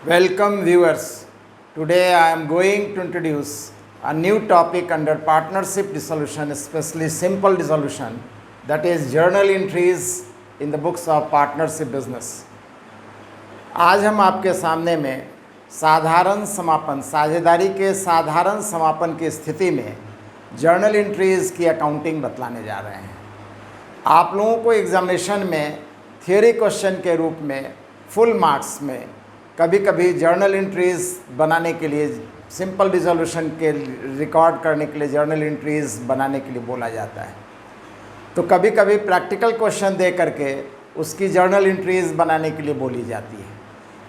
Welcome viewers. Today I am going to introduce a new topic under partnership dissolution, especially simple dissolution, that is journal entries in the books of partnership business. आज हम आपके सामने में साधारण समापन, साझेदारी के साधारण समापन की स्थिति में जर्नल एंट्रीज की अकाउंटिंग बतलाने जा रहे हैं। आप लोगों को एग्जामिनेशन में थियोरी क्वेश्चन के रूप में फुल मार्क्स में कभी कभी जर्नल एंट्रीज बनाने के लिए, सिंपल रिजोल्यूशन के रिकॉर्ड करने के लिए जर्नल एंट्रीज बनाने के लिए बोला जाता है। तो कभी कभी प्रैक्टिकल क्वेश्चन दे करके उसकी जर्नल एंट्रीज बनाने के लिए बोली जाती है।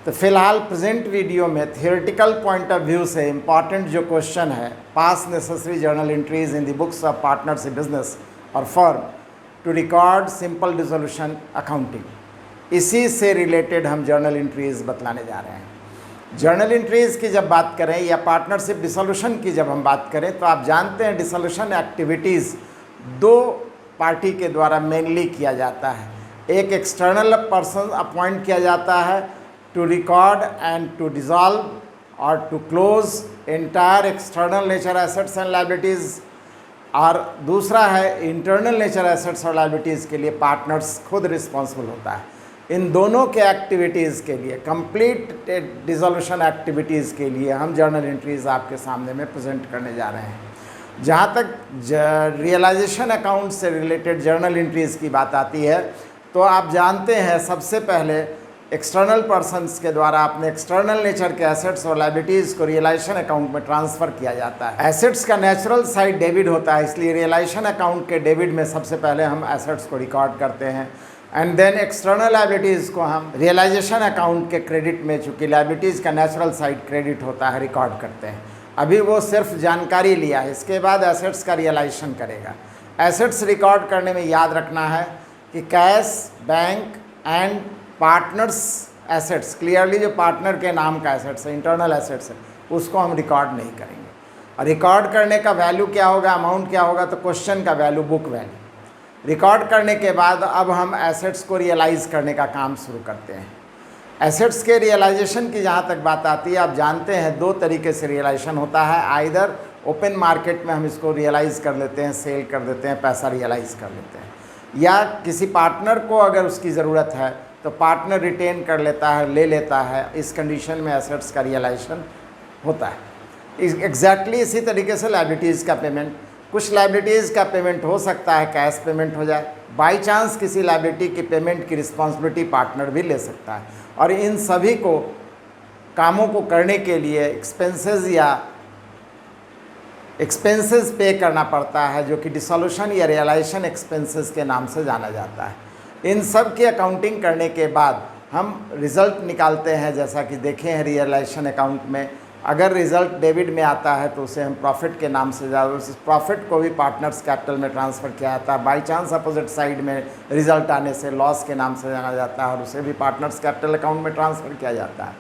तो फिलहाल प्रेजेंट वीडियो में थियोरेटिकल पॉइंट ऑफ व्यू से इम्पॉर्टेंट जो क्वेश्चन है, pass necessary journal entries in the books of partnership business और firm to record simple resolution accounting, इसी से रिलेटेड हम जर्नल एंट्रीज बतलाने जा रहे हैं। जर्नल एंट्रीज की जब बात करें या पार्टनरशिप डिसोल्यूशन की जब हम बात करें तो आप जानते हैं डिसोल्यूशन एक्टिविटीज़ दो पार्टी के द्वारा मेनली किया जाता है। एक एक्सटर्नल पर्सन अपॉइंट किया जाता है to record and to dissolve और to close entire external nature assets and liabilities, और दूसरा है इंटरनल नेचर एसेट्स और लायबिलिटीज़ के लिए पार्टनर्स खुद रिस्पॉन्सिबल होता है। इन दोनों के एक्टिविटीज़ के लिए, कंप्लीट डिसोल्यूशन एक्टिविटीज़ के लिए हम जर्नल एंट्रीज़ आपके सामने में प्रेजेंट करने जा रहे हैं। जहाँ तक रियलाइजेशन अकाउंट से रिलेटेड जर्नल एंट्रीज़ की बात आती है तो आप जानते हैं सबसे पहले एक्सटर्नल पर्सन्स के द्वारा अपने एक्सटर्नल नेचर के एसेट्स और लायबिलिटीज़ को रियलाइजेशन अकाउंट में ट्रांसफ़र किया जाता है। एसेट्स का नेचुरल साइड डेबिट होता है, इसलिए रियलाइजेशन अकाउंट के डेबिट में सबसे पहले हम एसेट्स को रिकॉर्ड करते हैं एंड देन एक्सटर्नल लायबिलिटीज़ को हम रियलाइजेशन अकाउंट के क्रेडिट में, चूँकि लायबिलिटीज़ का नेचुरल साइड क्रेडिट होता है, रिकॉर्ड करते हैं। अभी वो सिर्फ जानकारी लिया है, इसके बाद एसेट्स का रियलाइजेशन करेगा। एसेट्स रिकॉर्ड करने में याद रखना है कि cash, bank and partners assets, clearly जो पार्टनर के नाम का एसेट्स है, इंटरनल एसेट्स है, उसको हम रिकॉर्ड नहीं करेंगे। और रिकॉर्ड करने का वैल्यू क्या होगा, अमाउंट क्या होगा, तो क्वेश्चन का वैल्यू, बुक वैल्यू। रिकॉर्ड करने के बाद अब हम एसेट्स को रियलाइज़ करने का काम शुरू करते हैं। एसेट्स के रियलाइजेशन की जहाँ तक बात आती है, आप जानते हैं दो तरीके से रियलाइजेशन होता है। आइदर ओपन मार्केट में हम इसको रियलाइज़ कर लेते हैं, सेल कर देते हैं, पैसा रियलाइज़ कर लेते हैं, या किसी पार्टनर को अगर उसकी ज़रूरत है तो पार्टनर रिटेन कर लेता है, ले लेता है। इस कंडीशन में एसेट्स का रियलाइजेशन होता है। एग्जैक्टली इसी तरीके से लायबिलिटीज़ का पेमेंट, कुछ लायबिलिटीज़ का पेमेंट हो सकता है कैश पेमेंट हो जाए, बाई चांस किसी लायबिलिटी की पेमेंट की रिस्पॉन्सिबिलिटी पार्टनर भी ले सकता है। और इन सभी को कामों को करने के लिए एक्सपेंसेस पे करना पड़ता है, जो कि डिसोल्यूशन या रियलाइजेशन एक्सपेंसेस के नाम से जाना जाता है। इन सब की अकाउंटिंग करने के बाद हम रिज़ल्ट निकालते हैं। जैसा कि देखे हैं रियलाइजेशन अकाउंट में, अगर रिज़ल्ट डेबिट में आता है तो उसे हम प्रॉफिट के नाम से उस प्रॉफिट को भी पार्टनर्स कैपिटल में ट्रांसफ़र किया जाता है। बाई चांस अपोजिट साइड में रिज़ल्ट आने से लॉस के नाम से जाना जाता है और उसे भी पार्टनर्स कैपिटल अकाउंट में ट्रांसफ़र किया जाता है।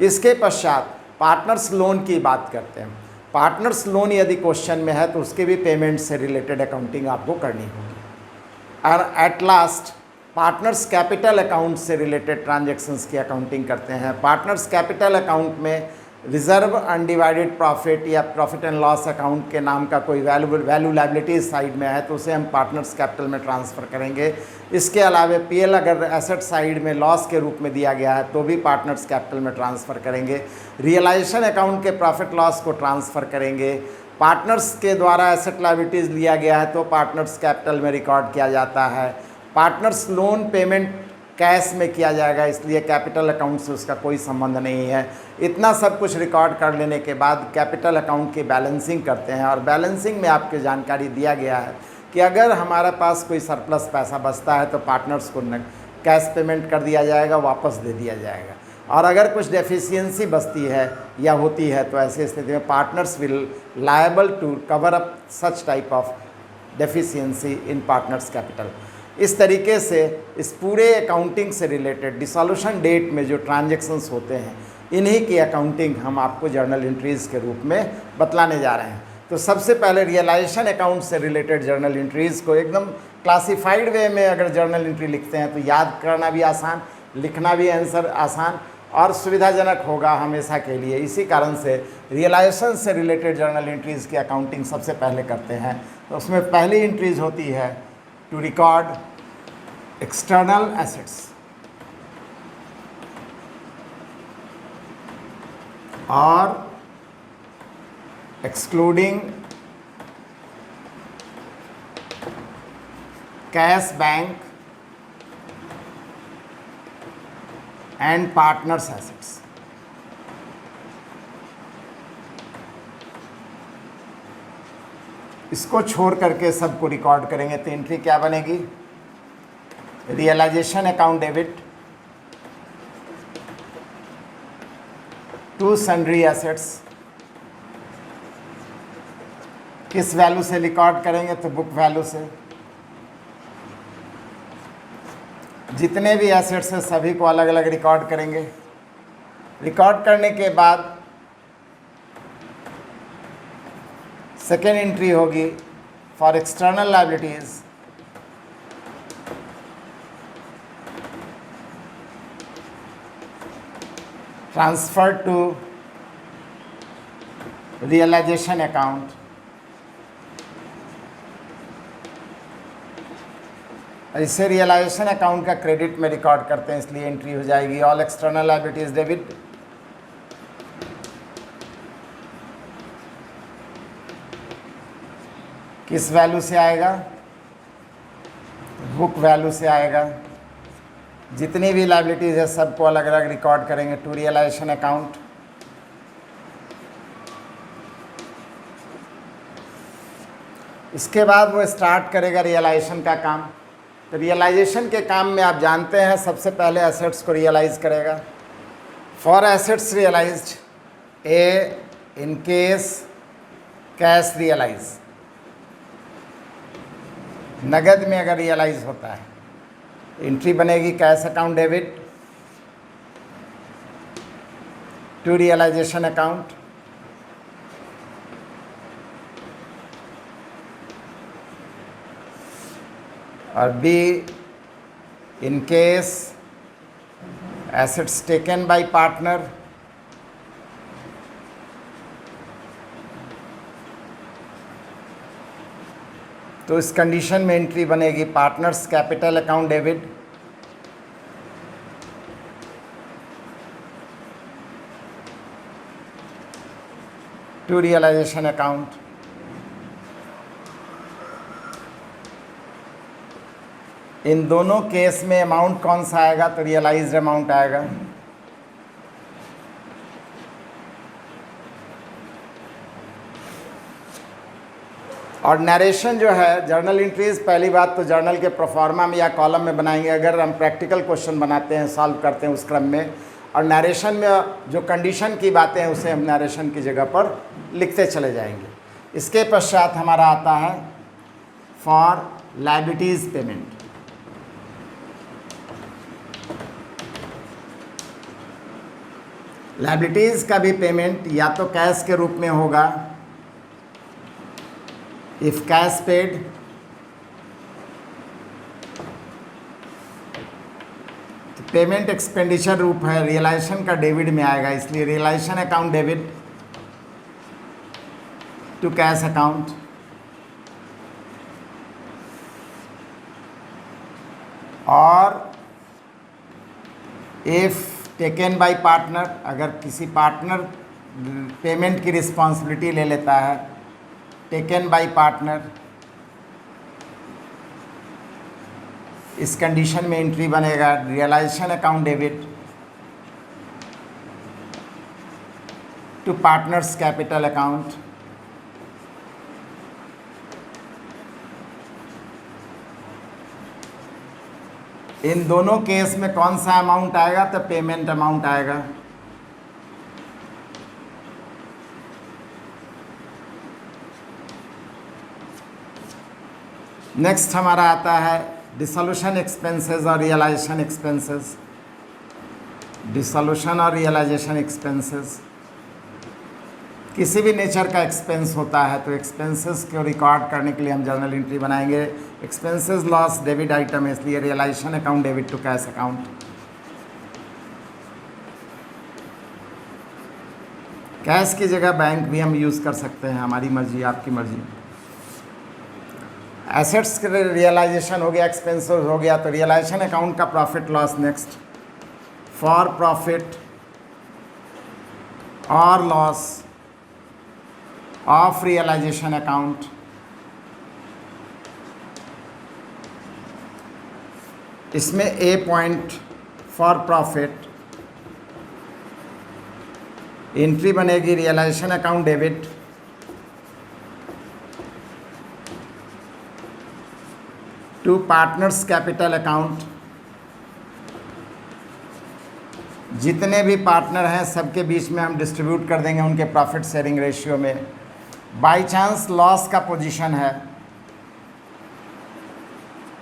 इसके पश्चात पार्टनर्स लोन की बात करते हैं। पार्टनर्स लोन यदि क्वेश्चन में है तो उसके भी पेमेंट से रिलेटेड अकाउंटिंग आपको करनी होगी। और at last partners capital account से रिलेटेड ट्रांजैक्शंस की अकाउंटिंग करते हैं। पार्टनर्स कैपिटल अकाउंट में रिजर्व अनडिवाइडेड प्रॉफिट या प्रॉफिट एंड लॉस अकाउंट के नाम का कोई वैल्यू लायबिलिटीज साइड में है तो उसे हम पार्टनर्स कैपिटल में ट्रांसफ़र करेंगे। इसके अलावा पीएल अगर एसेट साइड में लॉस के रूप में दिया गया है तो भी पार्टनर्स कैपिटल में ट्रांसफ़र करेंगे। रियलाइजेशन अकाउंट के प्रॉफिट लॉस को ट्रांसफ़र करेंगे। पार्टनर्स के द्वारा एसेट लायबिलिटीज़ लिया गया है तो पार्टनर्स कैपिटल में रिकॉर्ड किया जाता है। पार्टनर्स लोन पेमेंट कैश में किया जाएगा, इसलिए कैपिटल अकाउंट से उसका कोई संबंध नहीं है। इतना सब कुछ रिकॉर्ड कर लेने के बाद कैपिटल अकाउंट की बैलेंसिंग करते हैं। और बैलेंसिंग में आपको जानकारी दिया गया है कि अगर हमारे पास कोई सरप्लस पैसा बचता है तो पार्टनर्स को कैश पेमेंट कर दिया जाएगा, वापस दे दिया जाएगा। और अगर कुछ डेफिशिएंसी बचती है या होती है तो ऐसी स्थिति में partners will liable to cover up such type of deficiency in partners capital. इस तरीके से इस पूरे अकाउंटिंग से रिलेटेड डिसोल्यूशन डेट में जो ट्रांजैक्शंस होते हैं, इन्हीं की अकाउंटिंग हम आपको जर्नल एंट्रीज़ के रूप में बतलाने जा रहे हैं। तो सबसे पहले रियलाइजेशन अकाउंट से रिलेटेड जर्नल एंट्रीज़ को एकदम क्लासिफाइड वे में अगर जर्नल एंट्री लिखते हैं तो याद करना भी आसान, लिखना भी आंसर आसान और सुविधाजनक होगा हमेशा के लिए। इसी कारण से रियलाइजेशन से रिलेटेड जर्नल एंट्रीज़ की अकाउंटिंग सबसे पहले करते हैं। तो उसमें पहली एंट्रीज होती है टू रिकॉर्ड एक्सटर्नल एसेट्स और excluding cash bank and partners assets. इसको छोड़ करके सबको रिकॉर्ड करेंगे तो एंट्री क्या बनेगी? Realisation account debit to sundry assets. किस वैल्यू से रिकॉर्ड करेंगे? तो बुक वैल्यू से। जितने भी एसेट्स हैं सभी को अलग अलग रिकॉर्ड करेंगे। रिकॉर्ड करने के बाद सेकेंड एंट्री होगी for external liabilities transfer to realisation account. इसे रियलाइजेशन अकाउंट का क्रेडिट में रिकॉर्ड करते हैं, इसलिए एंट्री हो जाएगी ऑल एक्सटर्नल लायबिलिटीज डेबिट किस वैल्यू से आएगा? बुक वैल्यू से आएगा। जितनी भी लायबिलिटीज है सबको अलग अलग रिकॉर्ड करेंगे टू रियलाइजेशन अकाउंट। इसके बाद वो स्टार्ट करेगा रियलाइजेशन का काम। तो रियलाइजेशन के काम में आप जानते हैं सबसे पहले एसेट्स को रियलाइज करेगा। For assets realised A in case cash realise, नगद में अगर रियलाइज होता है एंट्री बनेगी cash account debit to realisation account. और B in case assets taken by partner तो इस कंडीशन में एंट्री बनेगी partners capital account debit to realisation account. इन दोनों केस में अमाउंट कौन सा आएगा? तो रियलाइज्ड अमाउंट आएगा। और नरेशन जो है जर्नल एंट्रीज, पहली बात तो जर्नल के प्रोफार्मा में या कॉलम में बनाएंगे अगर हम प्रैक्टिकल क्वेश्चन बनाते हैं, सॉल्व करते हैं उस क्रम में। और नरेशन में जो कंडीशन की बातें हैं उसे हम नरेशन की जगह पर लिखते चले जाएंगे। इसके पश्चात हमारा आता है फॉर लायबिलिटीज पेमेंट। लायबिलिटीज का भी पेमेंट या तो कैश के रूप में होगा, इफ कैश पेड, तो पेमेंट एक्सपेंडिचर रूप है, रियलाइजेशन का डेबिट में आएगा, इसलिए realisation account debit to cash account. और इफ टेकन बाय पार्टनर, अगर किसी पार्टनर पेमेंट की रिस्पॉन्सिबिलिटी ले लेता है, टेकन बाय पार्टनर, इस कंडीशन में एंट्री बनेगा realisation account debit to partners capital account. इन दोनों केस में कौन सा अमाउंट आएगा? तो पेमेंट अमाउंट आएगा। नेक्स्ट हमारा आता है डिसोल्यूशन एक्सपेंसेस और रियलाइजेशन एक्सपेंसेस। डिसोल्यूशन और रियलाइजेशन एक्सपेंसेस किसी भी नेचर का एक्सपेंस होता है तो एक्सपेंसेस को रिकॉर्ड करने के लिए हम जर्नल एंट्री बनाएंगे। एक्सपेंसेस लॉस डेबिट आइटम है, इसलिए realisation account debit to cash account. Cash की जगह बैंक भी हम यूज़ कर सकते हैं, हमारी मर्जी आपकी मर्जी। एसेट्स के रियलाइजेशन हो गया, एक्सपेंसेस हो गया, तो रियलाइजेशन अकाउंट का profit loss next. For profit और लॉस ऑफ रियलाइजेशन अकाउंट, इसमें A point for profit entry बनेगी realisation account debit, to partners capital account. जितने भी पार्टनर हैं सबके बीच में हम डिस्ट्रीब्यूट कर देंगे उनके प्रॉफिट शेयरिंग रेशियो में। बाई चांस लॉस का पोजीशन है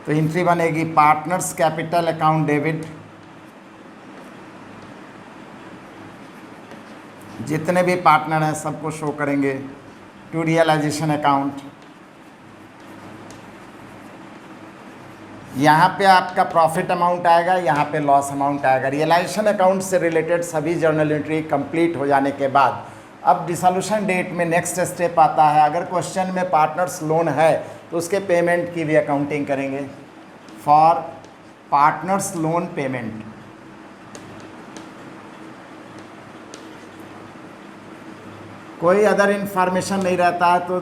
तो एंट्री बनेगी पार्टनर्स कैपिटल अकाउंट डेबिट, जितने भी पार्टनर हैं सबको शो करेंगे, टू रियलाइजेशन अकाउंट। यहाँ पे आपका प्रॉफिट अमाउंट आएगा, यहाँ पे लॉस अमाउंट आएगा। रियलाइजेशन अकाउंट से रिलेटेड सभी जर्नल एंट्री कंप्लीट हो जाने के बाद अब डिसोल्यूशन डेट में नेक्स्ट स्टेप आता है। अगर क्वेश्चन में पार्टनर्स लोन है तो उसके पेमेंट की भी अकाउंटिंग करेंगे। फॉर पार्टनर्स लोन पेमेंट, कोई अदर इंफॉर्मेशन नहीं रहता है तो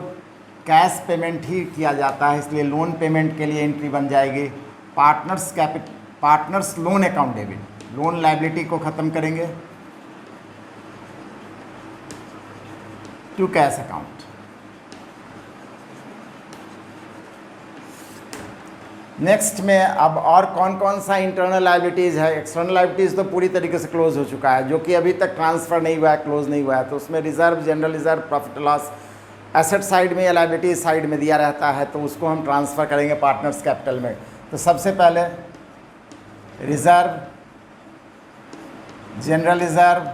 कैश पेमेंट ही किया जाता है, इसलिए लोन पेमेंट के लिए एंट्री बन जाएगी partners loan account debit. Loan liability को ख़त्म करेंगे टू कैश अकाउंट। नेक्स्ट में अब और कौन कौन सा इंटरनल लायबिलिटीज़ है। एक्सटर्नल लायबिलिटीज़ तो पूरी तरीके से क्लोज हो चुका है, जो कि अभी तक ट्रांसफ़र नहीं हुआ है, क्लोज नहीं हुआ है। तो उसमें reserve, general reserve, profit loss asset side में या लायबिलिटी साइड में दिया रहता है, तो उसको हम ट्रांसफ़र करेंगे पार्टनर्स कैपिटल में। तो सबसे पहले reserve, general reserve,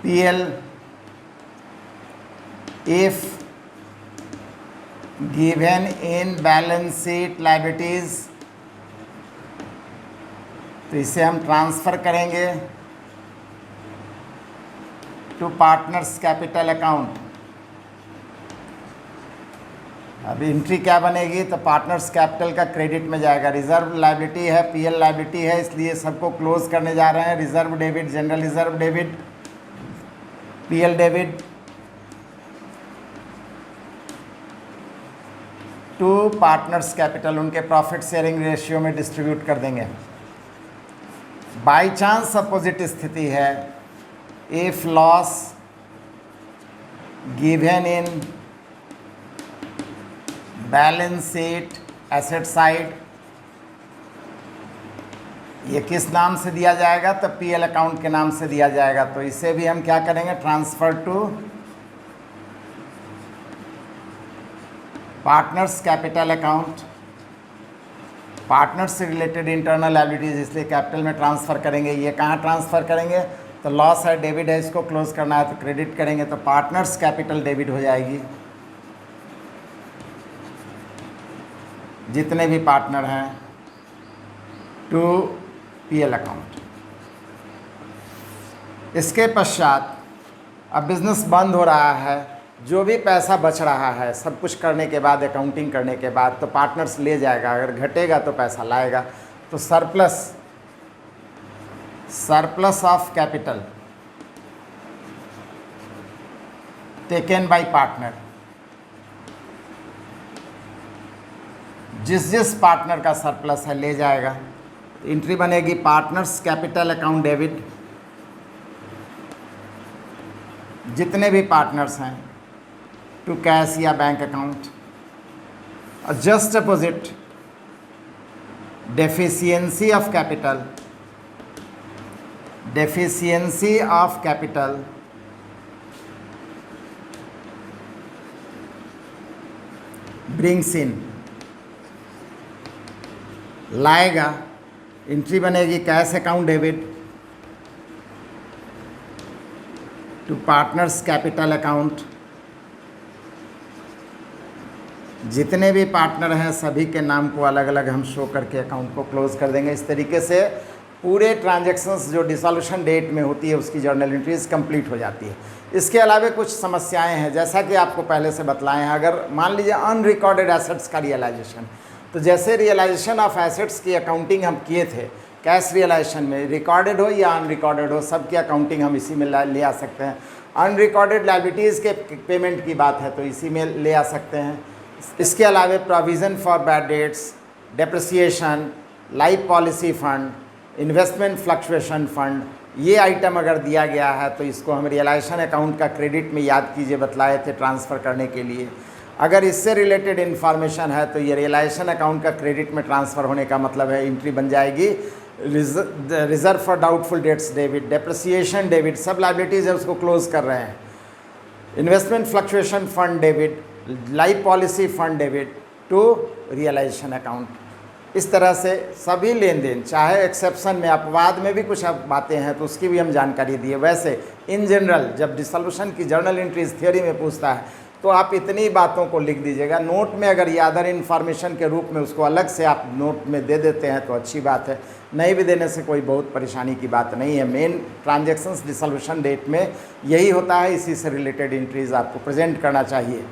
PL if given in balance sheet liabilities, तो इसे हम ट्रांसफ़र करेंगे टू पार्टनर्स कैपिटल अकाउंट। अब एंट्री क्या बनेगी, तो पार्टनर्स कैपिटल का क्रेडिट में जाएगा। रिजर्व लायबिलिटी है, पीएल लायबिलिटी है, इसलिए सबको क्लोज करने जा रहे हैं। Reserve debit, general reserve debit, PL debit to partners capital, उनके प्रॉफिट शेयरिंग रेशियो में डिस्ट्रीब्यूट कर देंगे। बाई चांस अपोजिट स्थिति है, if loss given in balance sheet asset side, ये किस नाम से दिया जाएगा, तो पीएल अकाउंट के नाम से दिया जाएगा। तो इसे भी हम क्या करेंगे, transfer to partners capital account. Partners से रिलेटेड इंटरनल लायबिलिटीज इसलिए कैपिटल में ट्रांसफ़र करेंगे। ये कहाँ ट्रांसफ़र करेंगे, तो लॉस है, डेबिट है, इसको क्लोज करना है तो क्रेडिट करेंगे, तो पार्टनर्स कैपिटल डेबिट हो जाएगी। जितने भी पार्टनर हैं टू पीएल अकाउंट। इसके पश्चात अब बिज़नेस बंद हो रहा है, जो भी पैसा बच रहा है सब कुछ करने के बाद, अकाउंटिंग करने के बाद, तो पार्टनर्स ले जाएगा। अगर घटेगा तो पैसा लाएगा। तो surplus of capital taken by partner, जिस पार्टनर का सरप्लस है ले जाएगा। एंट्री बनेगी पार्टनर्स कैपिटल अकाउंट डेबिट, जितने भी पार्टनर्स हैं टू कैश या बैंक अकाउंट। और just opposite deficiency of capital, deficiency of capital brings in, लाएगा। एंट्री बनेगी cash account debit to partners capital account, जितने भी पार्टनर हैं सभी के नाम को अलग अलग हम शो करके अकाउंट को क्लोज कर देंगे। इस तरीके से पूरे ट्रांजैक्शंस जो डिसोल्यूशन डेट में होती है उसकी जर्नल एंट्रीज कंप्लीट हो जाती है। इसके अलावा कुछ समस्याएं हैं, जैसा कि आपको पहले से बतलाएं हैं। अगर मान लीजिए अनरिकॉर्डेड एसेट्स का रियलाइजेशन, तो जैसे रियलाइजेशन ऑफ एसेट्स की अकाउंटिंग हम किए थे कैश रियलाइजेशन में, रिकॉर्डेड हो या अनरिकॉर्डेड हो, सब की अकाउंटिंग हम इसी में ले आ सकते हैं। अनरिकॉर्डेड लायबिलिटीज़ के पेमेंट की बात है तो इसी में ले आ सकते हैं। इसके अलावा provision for bad debts, depreciation, life policy fund, investment fluctuation fund, ये आइटम अगर दिया गया है तो इसको हम रियलाइजेशन अकाउंट का क्रेडिट में याद कीजिए बतलाए थे ट्रांसफ़र करने के लिए। अगर इससे रिलेटेड इन्फॉर्मेशन है तो ये रियलाइजेशन अकाउंट का क्रेडिट में ट्रांसफ़र होने का मतलब है एंट्री बन जाएगी reserve for doubtful debts debit, depreciation debit, सब लायबिलिटीज़ है उसको क्लोज कर रहे हैं। Investment fluctuation fund debit, life policy fund debit to realisation account. इस तरह से सभी लेन देन, चाहे एक्सेप्शन में अपवाद में भी कुछ बातें हैं तो उसकी भी हम जानकारी दिए। वैसे इन जनरल जब डिसोल्यूशन की जर्नल एंट्रीज थ्योरी में पूछता है तो आप इतनी बातों को लिख दीजिएगा। नोट में अगर ये अदर इन्फॉर्मेशन के रूप में उसको अलग से आप नोट में दे देते हैं तो अच्छी बात है, नहीं भी देने से कोई बहुत परेशानी की बात नहीं है। मेन ट्रांजैक्शंस डिसोल्यूशन डेट में यही होता है, इसी से रिलेटेड एंट्रीज़ आपको प्रेजेंट करना चाहिए।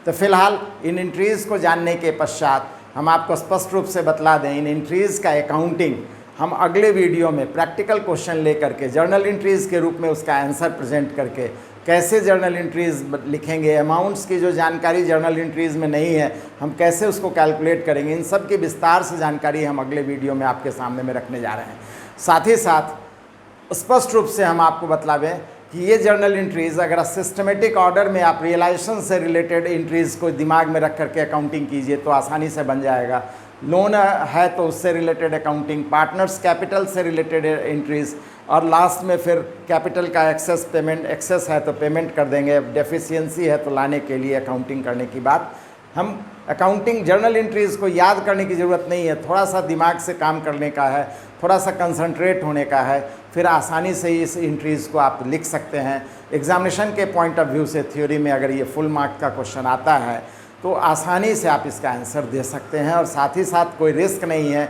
तो फिलहाल इन एंट्रीज़ को जानने के पश्चात हम आपको स्पष्ट रूप से बतला दें, इन एंट्रीज़ का अकाउंटिंग हम अगले वीडियो में प्रैक्टिकल क्वेश्चन लेकर के जर्नल एंट्रीज़ के रूप में उसका आंसर प्रेजेंट करके कैसे जर्नल एंट्रीज़ लिखेंगे, अमाउंट्स की जो जानकारी जर्नल एंट्रीज़ में नहीं है हम कैसे उसको कैलकुलेट करेंगे, इन सब की विस्तार से जानकारी हम अगले वीडियो में आपके सामने में रखने जा रहे हैं। साथ ही साथ स्पष्ट रूप से हम आपको बतलावें कि ये जर्नल एंट्रीज़ अगर सिस्टमेटिक ऑर्डर में आप रियलाइजेशन से रिलेटेड एंट्रीज़ को दिमाग में रख करके अकाउंटिंग कीजिए तो आसानी से बन जाएगा। लोन है तो उससे रिलेटेड अकाउंटिंग, पार्टनर्स कैपिटल से रिलेटेड एंट्रीज़, और लास्ट में फिर कैपिटल का एक्सेस पेमेंट, एक्सेस है तो पेमेंट कर देंगे, डेफिशिएंसी है तो लाने के लिए अकाउंटिंग करने की बात। हम अकाउंटिंग जर्नल एंट्रीज़ को याद करने की ज़रूरत नहीं है, थोड़ा सा दिमाग से काम करने का है, थोड़ा सा कंसंट्रेट होने का है, फिर आसानी से इस एंट्रीज़ को आप लिख सकते हैं। एग्जामिनेशन के पॉइंट ऑफ व्यू से थ्योरी में अगर ये फुल मार्क का क्वेश्चन आता है तो आसानी से आप इसका आंसर दे सकते हैं, और साथ ही साथ कोई रिस्क नहीं है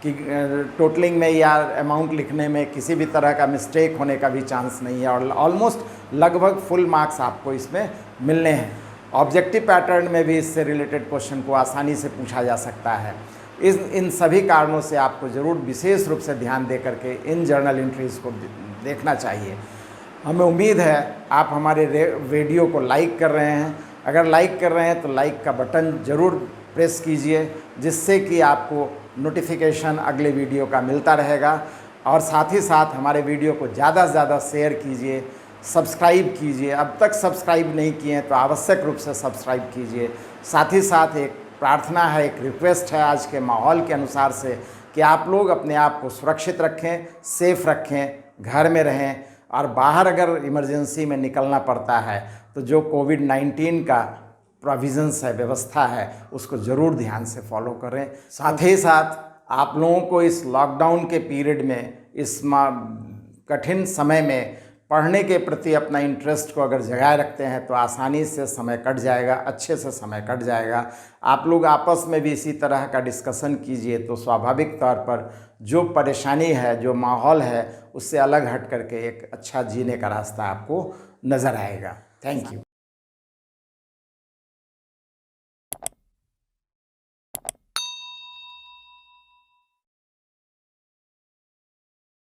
कि टोटलिंग में या अमाउंट लिखने में किसी भी तरह का मिस्टेक होने का भी चांस नहीं है, और ऑलमोस्ट लगभग फुल मार्क्स आपको इसमें मिलने हैं। ऑब्जेक्टिव पैटर्न में भी इससे रिलेटेड क्वेश्चन को आसानी से पूछा जा सकता है। इन सभी कारणों से आपको ज़रूर विशेष रूप से ध्यान दे करके इन जर्नल एंट्रीज़ को देखना चाहिए। हमें उम्मीद है आप हमारे वीडियो को लाइक कर रहे हैं। अगर लाइक कर रहे हैं तो लाइक का बटन ज़रूर प्रेस कीजिए, जिससे कि आपको नोटिफिकेशन अगले वीडियो का मिलता रहेगा, और साथ ही साथ हमारे वीडियो को ज़्यादा से ज़्यादा शेयर कीजिए, सब्सक्राइब कीजिए। अब तक सब्सक्राइब नहीं किए हैं तो आवश्यक रूप से सब्सक्राइब कीजिए। साथ ही साथ एक प्रार्थना है, एक रिक्वेस्ट है आज के माहौल के अनुसार से कि आप लोग अपने आप को सुरक्षित रखें, सेफ रखें, घर में रहें, और बाहर अगर इमरजेंसी में निकलना पड़ता है तो जो कोविड-19 का प्रोविज़न्स है, व्यवस्था है, उसको ज़रूर ध्यान से फॉलो करें। साथ ही साथ आप लोगों को इस लॉकडाउन के पीरियड में, इस कठिन समय में पढ़ने के प्रति अपना इंटरेस्ट को अगर जगाए रखते हैं तो आसानी से समय कट जाएगा, अच्छे से समय कट जाएगा। आप लोग आपस में भी इसी तरह का डिस्कशन कीजिए तो स्वाभाविक तौर पर जो परेशानी है, जो माहौल है, उससे अलग हट करके एक अच्छा जीने का रास्ता आपको नज़र आएगा। Thank you.